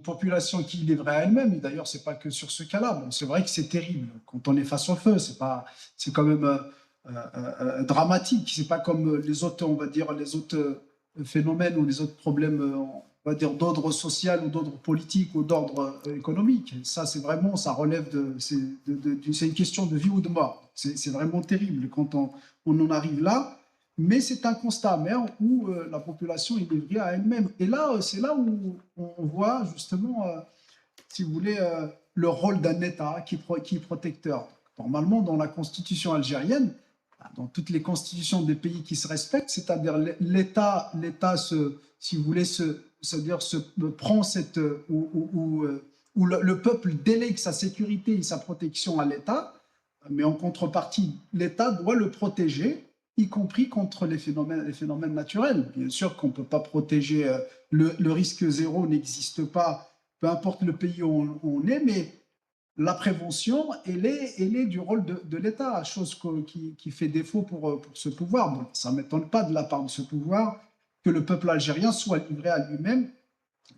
population qui est livrée à elle-même. Et d'ailleurs, c'est pas que sur ce cas-là. Bon, c'est vrai que c'est terrible quand on est face au feu. C'est quand même dramatique. C'est pas comme les autres, on va dire, les autres phénomènes ou les autres problèmes, on va dire, d'ordre social ou d'ordre politique ou d'ordre économique. Ça, c'est vraiment, ça relève c'est une question de vie ou de mort. C'est vraiment terrible quand on en arrive là. Mais c'est un constat amer où la population est livrée à elle-même. Et là, c'est là où on voit justement, si vous voulez, le rôle d'un État qui est protecteur. Normalement, dans la constitution algérienne, dans toutes les constitutions des pays qui se respectent, c'est-à-dire l'État si vous voulez, c'est-à-dire prend cette où le peuple délègue sa sécurité et sa protection à l'État, mais en contrepartie, l'État doit le protéger, y compris contre les phénomènes naturels. Bien sûr qu'on ne peut pas protéger, le risque zéro n'existe pas, peu importe le pays où on est, mais la prévention, elle est du rôle de l'État, chose qui fait défaut pour ce pouvoir. Bon, ça ne m'étonne pas de la part de ce pouvoir que le peuple algérien soit livré à lui-même.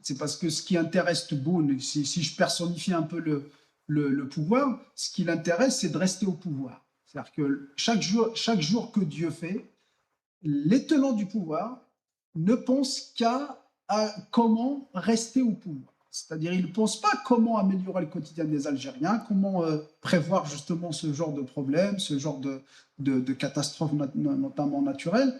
C'est parce que ce qui intéresse Tebboune, si je personnifie un peu le pouvoir, ce qui l'intéresse, c'est de rester au pouvoir. C'est-à-dire que chaque jour que Dieu fait, les tenants du pouvoir ne pensent qu'à comment rester au pouvoir. C'est-à-dire, ils ne pensent pas comment améliorer le quotidien des Algériens, comment prévoir justement ce genre de problème, ce genre de catastrophes, notamment naturelles.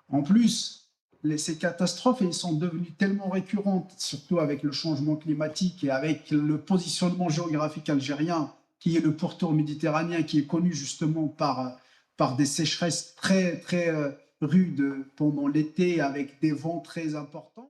En plus, ces catastrophes, elles sont devenues tellement récurrentes, surtout avec le changement climatique et avec le positionnement géographique algérien, qui est le pourtour méditerranéen, qui est connu justement par des sécheresses très, très rudes pendant l'été avec des vents très importants.